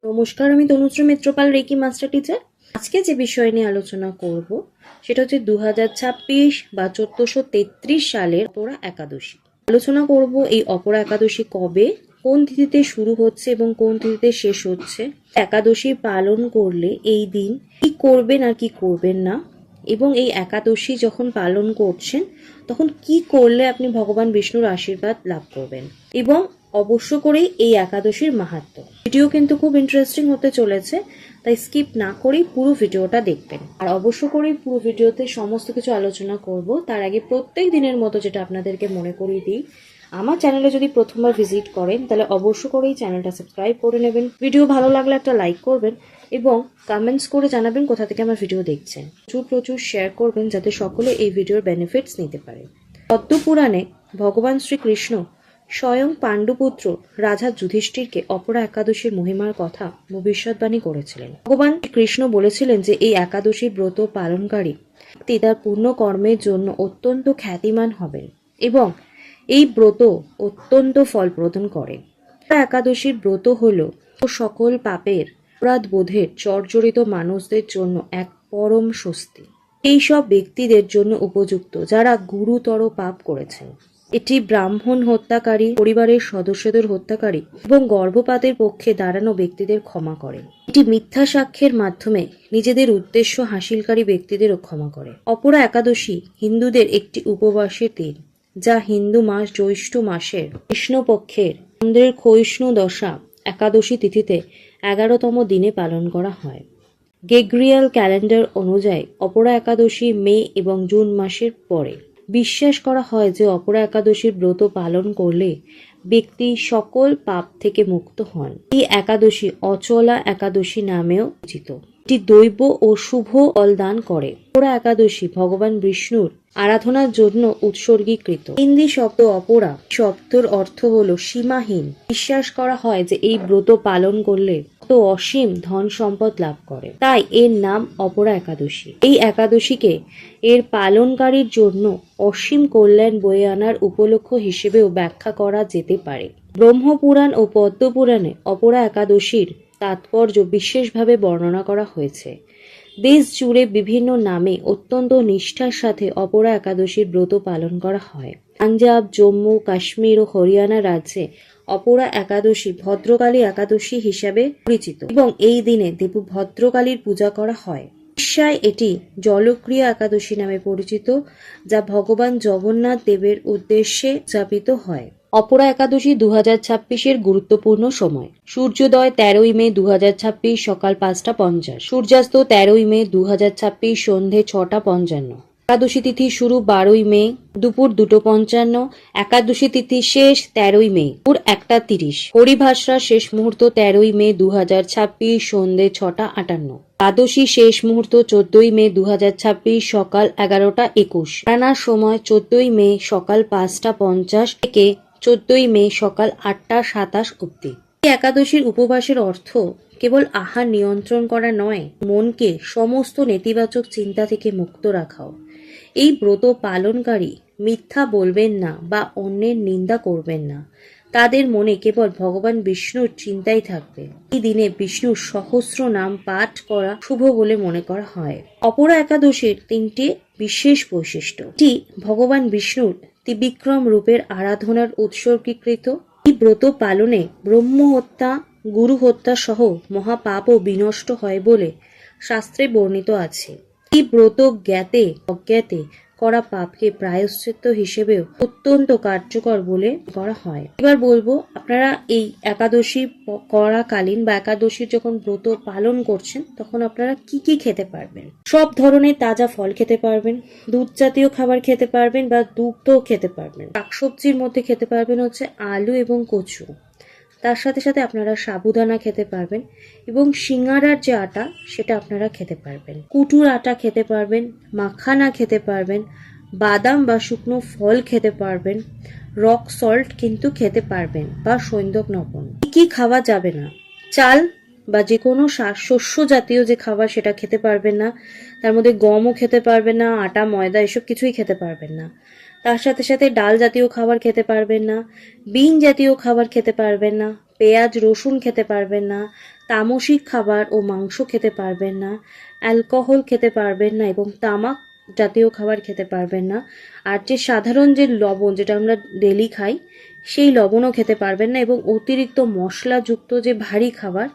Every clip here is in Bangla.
নমস্কার, আমি Tanushree Mitrapal, reiki master teacher. আজকে যে বিষয় নিয়ে আলোচনা করব সেটা হচ্ছে 2026 বা 1433 সালের অপরা একাদশী। আলোচনা করব এই অপরা একাদশী কবে, কোন তিথিতে শুরু হচ্ছে এবং কোন তিথিতে শেষ হচ্ছে, একাদশী পালন করলে এই দিন কি করবেন আর কি করবেন না, এবং এই একাদশী যখন পালন করছেন তখন কি করলে আপনি ভগবান বিষ্ণুর আশীর্বাদ লাভ করবেন, এবং অবশ্য করেই এই একাদশীর মাহাত্ম্য। ভিডিও কিন্তু খুব ইন্টারেস্টিং হতে চলেছে, তাই স্কিপ না করেই পুরো ভিডিওটা দেখবেন। আর অবশ্য করেই পুরো ভিডিওতে সমস্ত কিছু আলোচনা করব। তার আগে প্রত্যেক দিনের মতো যেটা আপনাদেরকে মনে করিয়ে দিই, আমার চ্যানেলে যদি প্রথমবার ভিজিট করেন তাহলে অবশ্য করেই চ্যানেলটা সাবস্ক্রাইব করে নেবেন। ভিডিও ভালো লাগলে একটা লাইক করবেন এবং কমেন্টস করে জানাবেন কোথা থেকে আমার ভিডিও দেখছেন। প্রচুর শেয়ার করবেন যাতে সকলে এই ভিডিওর বেনিফিটস নিতে পারে। পদ্মপুরাণে ভগবান শ্রীকৃষ্ণ স্বয়ং পাণ্ডুপুত্র রাজা যুধিষ্ঠিরকে অপরা একাদশীর মহিমার কথা ভবিষ্যৎবাণী করেছিলেন। ভগবান কৃষ্ণ বলেছিলেন যে এই একাদশী ব্রত পালনকারী ব্যক্তি তার পূর্ণ কর্মের জন্য অত্যন্ত খ্যাতিমান হবেন এবং এই ব্রত অত্যন্ত ফল প্রদান করে। একাদশীর ব্রত হল সকল পাপের অপরাধ বোধের জর্জরিত মানুষদের জন্য এক পরম স্বস্তি। এই সব ব্যক্তিদের জন্য উপযুক্ত যারা গুরুতর পাপ করেছেন। এটি ব্রাহ্মণ হত্যাকারী, পরিবারের সদস্যদের হত্যাকারী এবং গর্ভপাতের পক্ষে দাঁড়ানো ব্যক্তিদের ক্ষমা করে। এটি মিথ্যা সাক্ষ্যের মাধ্যমে নিজেদের উদ্দেশ্য হাসিলকারী ব্যক্তিদেরও ক্ষমা করে। অপরা একাদশী হিন্দুদের একটি উপবাসের দিন, যা হিন্দু মাস জ্যৈষ্ঠ মাসের কৃষ্ণপক্ষের চন্দ্রের ক্ষয়িষ্ণু দশা একাদশী তিথিতে 11তম দিনে পালন করা হয়। গ্রেগরিয়াল ক্যালেন্ডার অনুযায়ী অপরা একাদশী মে এবং জুন মাসের পরে। বিশ্বাস করা হয় যে অপরা একাদশীর ব্রত পালন করলে ব্যক্তি সকল পাপ থেকে মুক্ত হন। এই একাদশী অচলা একাদশী নামেও পরিচিত। এটি দৈব ও শুভ ফল দান করে। অপরা একাদশী ভগবান বিষ্ণুর আরাধনার জন্য উৎসর্গীকৃত। হিন্দি শব্দ অপরা শব্দের অর্থ হলো সীমাহীন। বিশ্বাস করা হয় যে এই ব্রত পালন করলে অসীম ধন সম্পদ লাভ করে, তাই এর নাম অপরা একাদশী। এই একাদশীকে এর পালনকারীর জন্য অসীম কল্যাণ বয়ে আনার উপলক্ষ হিসেবেও ব্যাখ্যা করা যেতে পারে। ব্রহ্মপুরাণ ও পদ্মপুরাণে অপরা একাদশীর তাৎপর্য বিশেষভাবে বর্ণনা করা হয়েছে। দেশ জুড়ে বিভিন্ন নামে অত্যন্ত নিষ্ঠার সাথে অপরা একাদশীর ব্রত পালন করা হয়। পাঞ্জাব, জম্মু, কাশ্মীর ও হরিয়ানা রাজ্যে অপরা একাদশী ভদ্রকালী একাদশী হিসাবে পরিচিত এবং এই দিনে দেবী ভদ্রকালীর পূজা করা হয়। উড়িষ্যায় এটি জলক্রিয়া একাদশী নামে পরিচিত, যা ভগবান জগন্নাথ দেবের উদ্দেশ্যে উদযাপিত হয়। অপরা একাদশী 2026-এর গুরুত্বপূর্ণ সময়। সূর্যোদয় 13ই মে 2026 সকাল 5টা 50, সূর্যাস্ত 13ই মে 2026 সন্ধে 6টা 55। একাদশী তিথি শুরু 12ই মে দুপুর 2:55, একাদশী তিথি শেষ 13ই মে দুপুর 1টা 30। হরিভাষা শেষ মুহূর্ত 13ই মে 2026 সন্ধে 6টা 58। দ্বাদশী শেষ মুহূর্ত 14ই মে 2026 সকাল 11টা 21। রান্নার সময় 14ই মে সকাল 5টা 50 থেকে 14ই মে সকাল 8টা 27 অবধি। এই একাদশীর উপবাসের অর্থ কেবল আহার নিয়ন্ত্রণ করা নয়, মনকে সমস্ত নেতিবাচক চিন্তা থেকে মুক্ত রাখাও। এই ব্রত পালনকারী মিথ্যা বলবেন না বা অন্যের নিন্দা করবেন না। তাদের মনে কেবল ভগবান বিষ্ণুর চিন্তাই থাকবে। এই দিনে বিষ্ণুর সহস্র নাম পাঠ করা শুভ বলে মনে করা হয়। অপরা একাদশীর 3টি বিশেষ বৈশিষ্ট্য। এটি ভগবান বিষ্ণুর ত্রিবিক্রম রূপের আরাধনার উৎসর্গীকৃত। এই ব্রত পালনে ব্রহ্ম হত্যা, গুরু হত্যা সহ মহাপাপও বিনষ্ট হয় বলে শাস্ত্রে বর্ণিত আছে। এই ব্রত জ্ঞাতে অজ্ঞাতে করা পাপকে প্রায়শ্চিত্ত হিসেবেও অত্যন্ত কার্যকর বলে করা হয়। এবার বলবো, আপনারা এই একাদশী করাকালীন বা একাদশীর যখন ব্রত পালন করছেন তখন আপনারা কি কি খেতে পারবেন। সব ধরনের তাজা ফল খেতে পারবেন, দুধ জাতীয় খাবার খেতে পারবেন বা দুগ্ধও খেতে পারবেন। শাকসবজির মধ্যে খেতে পারবেন হচ্ছে আলু এবং কচু। তার সাথে সাথে আপনারা সাবুদানা খেতে পারবেন এবং সিঙ্গারার যে আটা সেটা আপনারা খেতে পারবেন। কুটুর আটা খেতে পারবেন, মাখানা খেতে পারবেন, বাদাম বা শুকনো ফল খেতে পারবেন, রক সল্ট কিন্তু খেতে পারবেন বা সৈন্দক নবন। কি খাওয়া যাবে না? চাল বা যে কোনো শস্য জাতীয় যে খাবার সেটা খেতে পারবেন না। তার মধ্যে গমও খেতে পারবেন না, আটা ময়দা এসব কিছুই খেতে পারবেন না। তার সাথে সাথে ডাল জাতীয় খাবার খেতে পারবেন না, বিন জাতীয় খাবার খেতে পারবেন না, পেঁয়াজ রসুন খেতে পারবেন না, তামসিক খাবার ও মাংস খেতে পারবেন না, অ্যালকোহল খেতে পারবেন না এবং তামাক জাতীয় খাবার খেতে পারবেন না। আর যে সাধারণ যে লবণ যেটা আমরা ডেলি খাই সেই লবণও খেতে পারবেন না এবং অতিরিক্ত মশলাযুক্ত যে ভারী খাবার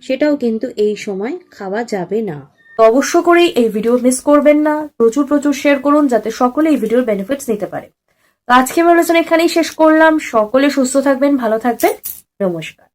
সেটাও কিন্তু এই সময় খাওয়া যাবে না। তো অবশ্য করেই এই ভিডিও মিস করবেন না, প্রচুর প্রচুর শেয়ার করুন যাতে সকলে এই ভিডিওর বেনিফিটস নিতে পারে। তো আজকে আমি আলোচনা এখানেই শেষ করলাম। সকলে সুস্থ থাকবেন, ভালো থাকবেন, নমস্কার।